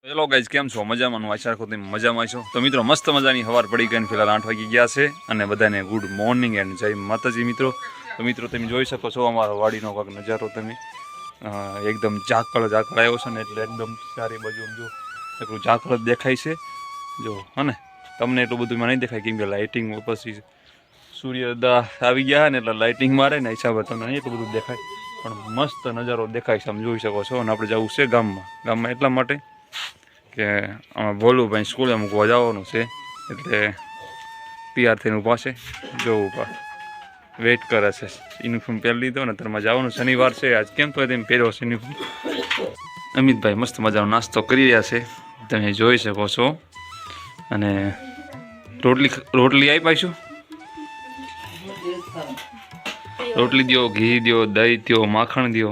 Hello guys, કેમ છો? મજામાં? આશા રાખો તમે મજામાં છો. તો મિત્રો મસ્ત મજાની સવાર પડી ગઈ, ફિલહાલ 8 વાગી ગયા છે અને બધાને ગુડ મોર્નિંગ એન્ડ જય માતાજી મિત્રો. તો મિત્રો તમે જોઈ શકો છો અમારો વાડીનો કાંક નજારો. તમે એકદમ ઝાકળ આવ્યો છે ને એટલે એકદમ સારી બાજુ જો એટલું ઝાકળ જ દેખાય છે જો. અને તમને એટલું બધું નહીં દેખાય કેમ કે લાઇટિંગ પછી સૂર્યોદય આવી ગયા ને એટલે લાઇટિંગ મારે ને હિસાબે તમને નહીં એટલું બધું દેખાય, પણ મસ્ત નજારો દેખાય છે, તમે જોઈ શકો છો. અને આપણે જવું છે ગામમાં એટલા માટે કે આમાં ભોલુભાઈ સ્કૂલે મૂકવા જવાનું છે, એટલે તૈયાર થઈને પાસે જોવું પા વેઇટ કરે છે. યુનિફોર્મ પહેરી લીધો ને તમારે જવાનું શનિવાર છે આજ, કેમ તો તેમ પહેર્યો છે યુનિફોર્મ. અમિતભાઈ મસ્ત મજાનો નાસ્તો કરી રહ્યા છે, તમે જોઈ શકો છો. અને રોટલી આવી પાછું રોટલી દો, ઘી દો, દહીં દો, માખણ દો.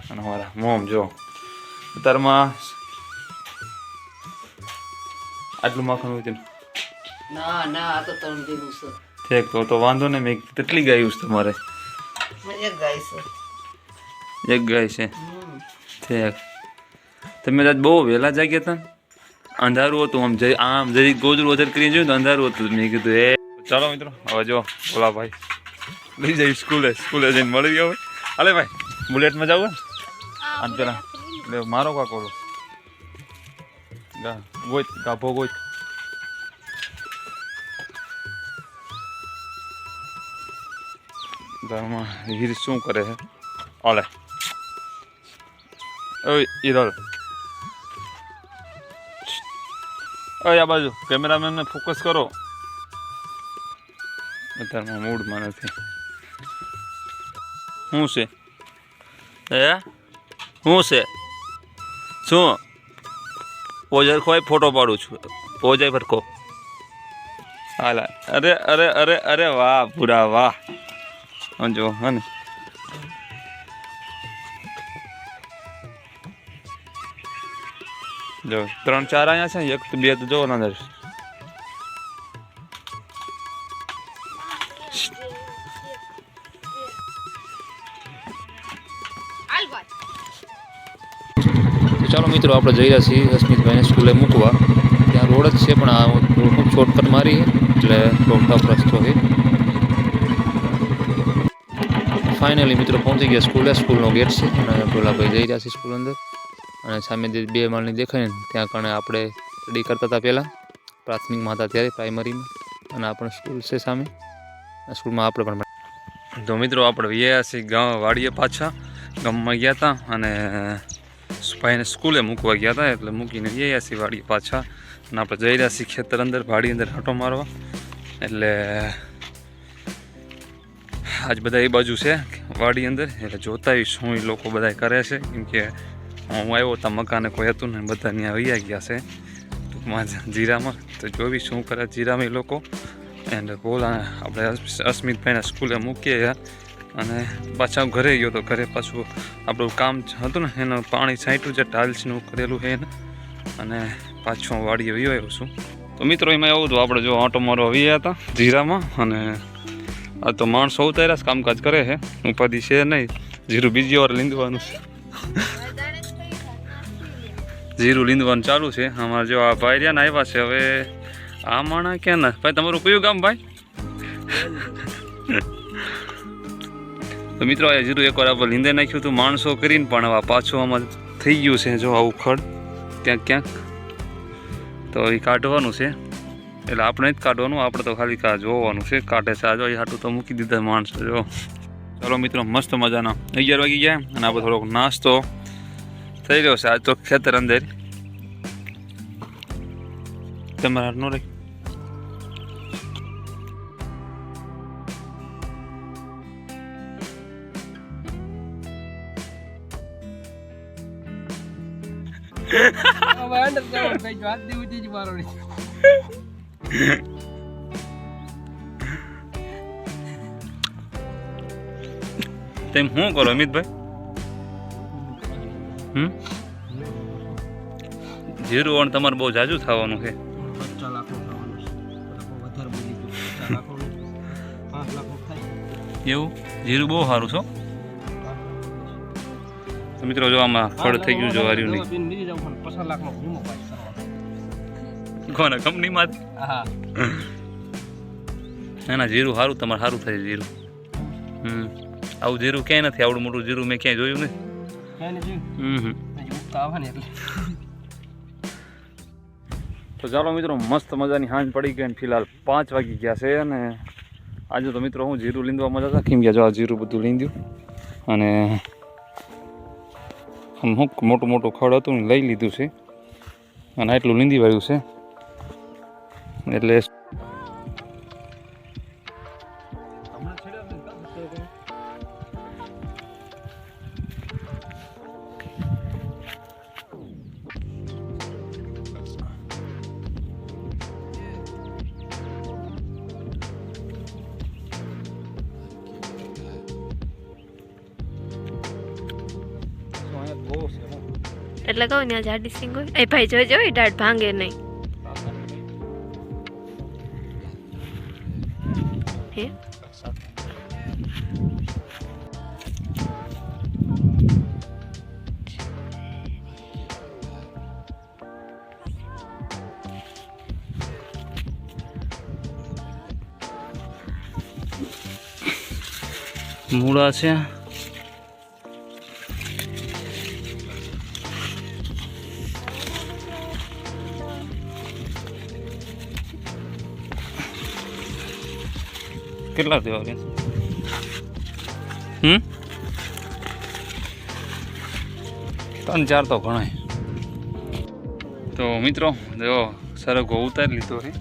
અને અમારા મોમ જો અત્યારમાં આટલું માખણ હોય ના ના આ તો ત્રણ જેવું છે. ઠીક તો વાંધો ને. મેં કેટલી ગાયું છે તમારે? એક ગાય છે. એક ગાય છે. ઠીક. તમે આજ બહુ વહેલા જાગ્યા હતા? અંધારું હતું આમ જરી ગોદરું વધારે કરીને જોયું તો અંધારું હતું. મેં કીધું એ ચાલો મિત્રો હવે જો ઓલા ભાઈ લઈ જાય સ્કૂલે જઈને મળી ગયો. હાલે ભાઈ બુલેટમાં જવું ને અને પેલા મારો કાકો ગાભો ગોચ ઘરમાં હીર શું કરે છે? ઓલે ઓય ઈરલ ઓય આ બાજુ કેમેરામેનને ફોકસ કરો. અત્યારમાં મૂડમાં નથી. શું છે શું છે? શું પોજર ખોય ફોટો પાડું છું. પોજાય ફરકો હાલા. અરે અરે અરે અરે વાહ પૂરા વાહ. જો હા ને જો 3-4 અહીંયા છે, એક બે તો જો અંદર. ચાલો મિત્રો આપણે જઈ રહ્યા છીએ અસ્મિતભાઈને સ્કૂલે મૂકવા. ત્યાં રોડ જ છે પણ આ રોડ શોર્ટકટ મારી એટલે થોડો ટફ રસ્તો છે. ફાઇનલી મિત્રો પહોંચી ગયા સ્કૂલનો ગેટ છે અને પેલા ભાઈ જઈ રહ્યા છે સ્કૂલ અંદર. અને સામે જે 2 માળની દેખાય ને ત્યાં કણે આપણે સ્ટડી કરતા હતા પહેલાં, પ્રાથમિકમાં હતા ત્યારે, પ્રાઇમરીમાં. અને આપણે સ્કૂલ છે સામે, આ સ્કૂલમાં આપણે પણ. તો મિત્રો આપણે ગયા છીએ વાડીએ, પાછા ગામમાં ગયા હતા અને ભાઈને સ્કૂલે મૂકવા ગયા હતા, એટલે મૂકીને ગયા છીએ વાડીએ પાછા. અને આપણે જઈ રહ્યા છીએ ખેતર અંદર, વાડી અંદર આંટો મારવા. એટલે આજ બધા એ બાજુ છે વાડી અંદર, એટલે જોતા શું એ લોકો બધા કરે છે. કેમ કે હું આવ્યો હતા મકાને કોઈ હતું ને બધા ત્યાં વૈયા ગયા છે ટૂંકમાં જીરામાં. તો જોવી શું કરે જીરામાં એ લોકો. એન્ડ બોલા આપણે અસ્મિતભાઈના સ્કૂલે મૂકીએ અને પાછા ઘરે ગયો. તો ઘરે પાછું આપણું કામ હતું ને એનું પાણી છાંટ્યું છે, ટાઇલ્સનું કરેલું છે એને. અને પાછું વાડીએ વયો આવ્યો છું. તો મિત્રો એમાં એવું હતું, આપણે જો આંટો મારવા આવ્યા હતા જીરામાં. અને આ તો માણસો ઉતાર્યા કામકાજ કરે છે, ઉપાધિ છે નહીં. જીરું બીજી વાર લીંદવાનું છે, જીરું લીંદવાનું ચાલુ છે. અમારે જો આ ભાઈ રહ્યા ને આવ્યા છે. હવે આ માણા ક્યાં ના ભાઈ? તમારું કયું ગામ ભાઈ? તો મિત્રો આ જીરું એકવાર આપણે લીંદે નાખ્યું હતું માણસો કરીને, પણ હવે પાછું આમાં થઈ ગયું છે જો આવું ખડ ક્યાંક ક્યાંક. તો એ કાઢવાનું છે, એટલે આપણે જ કાઢવાનું, આપણે તો ખાલી જોવાનું છે. કાઢે છે આ જો એ હાટું તો મૂકી દીધા માણસો જો. ચાલો મિત્રો મસ્ત મજાના 11 વાગી ગયા અને આપણે થોડોક નાસ્તો થઈ રહ્યો છે. આજ તો ખેતર અંદર તમારે હાથ ન રહી. તેમ શું કરો અમિતભાઈ? જીરું વણ તમારે બહુ જાજુ થવાનું છે. એવું જીરું બહુ સારું છો. તો મિત્રો જો આમાં ફળ થઈ ગયું જો હાર્યું નહીં બેન બીજી જાવ પણ 50 લાખનો વીમો પાસ કરવાનો. કોને કંપનીમાં હા એના જીરું સારું તમારે સારું થાય જીરું આવું જીરું ક્યાંય નથી આવડું મોટું જીરું મેં ક્યાંય જોયું નથી ક્યાં ને જોયું હમ હજી ઉગતા આવે ને એટલે તો ચાલો મિત્રો મસ્ત મજાની હાંજ પડી ગઈ અને ફિલહાલ 5 વાગી ગયા છે અને આજે તો મિત્રો હું જીરું લીંદવા મજા હતા કેમ કે જો આ જીરું બધું લીંદ્યું અને આમ હું મોટું મોટું ખડ હતું ને લઈ લીધું છે અને આટલું લીંદી વાળ્યું છે એટલે હમણાં છેડ્યા ને કામ છે કે એટલે કહું ત્યાં જાડી સિંગ હોય એ ભાઈ જોઈ જોઈ દાઢ ભાંગે નહીં હે મૂળા છે કેટલા દેવા કે 3-4 તો ઘણા તો મિત્રો જો સરગવો ઉતારી લીધો છે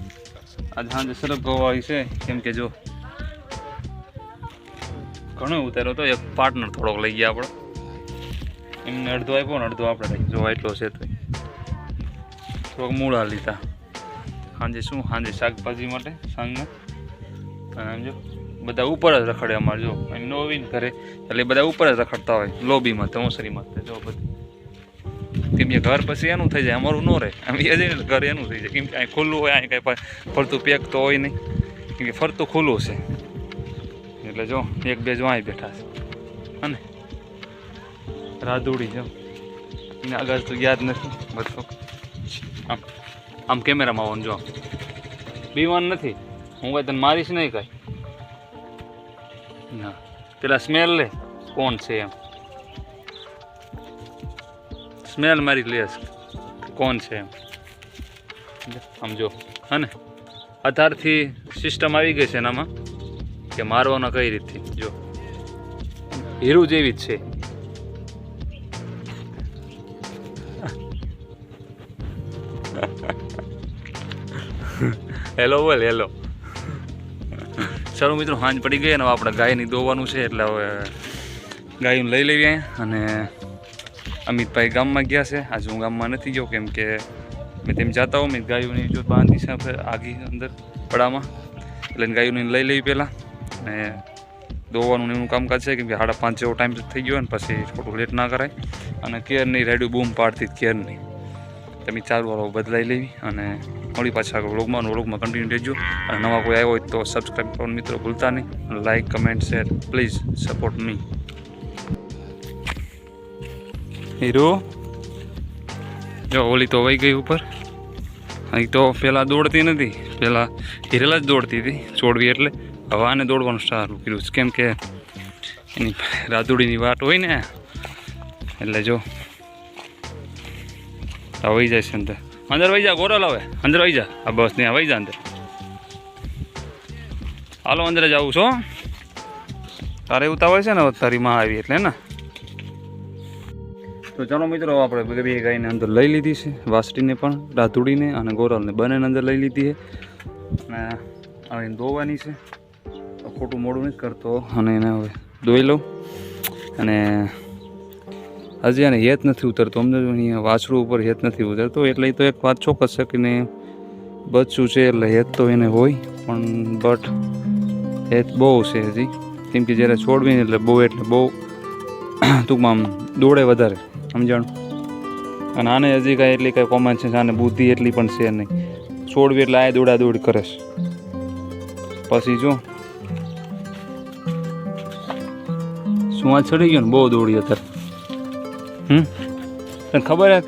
આજ સાંજે સરગવો આવી છે કેમ કે જો ઘણો ઉતાર્યો તો એક પાર્ટનર થોડોક લઈ ગયા આપણે એમને અડધો આપ્યો ને અડધો આપણે લઈ જો એટલો છે તો થોડોક મૂળા લીધા સાંજે શાકભાજી માટે સાંજના અને એમ જો બધા ઉપર જ રખડે અમારે જો એમ નવીન ઘરે એટલે બધા ઉપર જ રખડતા હોય લોબીમાં તમોસરીમાં જો બધું કેમ કે ઘર પછી એનું થઈ જાય અમારું ન રહે એમ એ જઈને ઘર એનું થઈ જાય કેમ કે અહીં ખુલ્લું હોય અહીં કાંઈ ફરતું પેક તો હોય નહીં કેમ કે ફરતું ખુલ્લું છે એટલે જો એક બે જો અહીં બેઠા છે અને રાધુડી જો એને આગળ તો યાદ નથી બધું આમ કેમેરામાં આવવાનું જો બીવાન નથી હું કાંઈ તને મારીશ નહીં કાંઈ ના પેલા સ્મેલ લે કોણ છે એમ સ્મેલ મારી લેસ કોણ છે એમ આમ જો હા ને અત્યારથી સિસ્ટમ આવી ગઈ છે એનામાં કે મારવાના કઈ રીતથી જો હીરું જેવી જ છે હેલો બોલ હેલો ચાલો મિત્રો સાંજ પડી ગઈ અને હવે આપણે ગાયની દોવાનું છે એટલે હવે ગાયું લઈ લેવી અને અમિતભાઈ ગામમાં ગયા છે આજે હું ગામમાં નથી ગયો કેમ કે મેં તેમ જાતા હોઉં મેં ગાયોની જો બાંધી છે આગી અંદર પડામાં એટલે ગાયોને લઈ લેવી પહેલાં અને દોવાનું એનું કામકાજ છે કેમ કે 5:30 જેવો ટાઈમ થઈ ગયો ને પછી ખોટું લેટ ના કરાય અને કેરની રેડિયો બૂમ પાડતી કેરની તમે ચાલુ વાળો બદલાઈ લેવી અને મળી પાછા વ્લોગમાં કન્ટિન્યુ રહેજો અને નવા કોઈ આવ્યો હોય તો સબસ્ક્રાઈબ કરવાનું મિત્રો ભૂલતા નહીં like comment share please support me hero જો ઓલી તો વહી ગઈ ઉપર અહીં તો પહેલાં દોડતી નથી પહેલાં હિરેલા જ દોડતી હતી છોડવી એટલે હવે આને દોડવાનું સારું કર્યું છે કેમ કે એની રાધુડીની વાટ હોય ને એટલે જો આ વહી જાય છે અંદર વહી જા ગોરલ હવે અંદર વહી જા આ બસ ત્યાં વહી જા અંદર હાલો અંદર જ આવું છો તારે ઉતાવળ છે ને તારી માં આવી એટલે ને તો ચાલો મિત્રો આપણે બે ગાયને અંદર લઈ લીધી છે વાસટીને પણ રાધુડીને અને ગોરલને બંનેને અંદર લઈ લીધી છે અને હવે દોવાની છે ખોટું મોડું નથી કરતો અને એને હવે દોઈ લઉં અને હજી આને હેત નથી ઉતરતો અમને અહીંયા વાછરું ઉપર હેત નથી ઉતરતો એટલે તો એક વાત ચોક્કસ છે કે ને બચ્ચું છે એટલે હેત તો એને હોય પણ બટ હેત બહુ છે હજી કેમ કે જ્યારે છોડવીને એટલે બહુ ટૂંકમાં આમ દોડે વધારે સમજાણું અને આને હજી કાંઈ એટલી કાંઈ કોમન છે આને બુદ્ધિ એટલી પણ છે નહીં છોડવી એટલે આ દોડાદોડ કરે છે પછી જો શું આ ચડી ગયો ને બહુ દોડી અત્યારે તને ખબર હે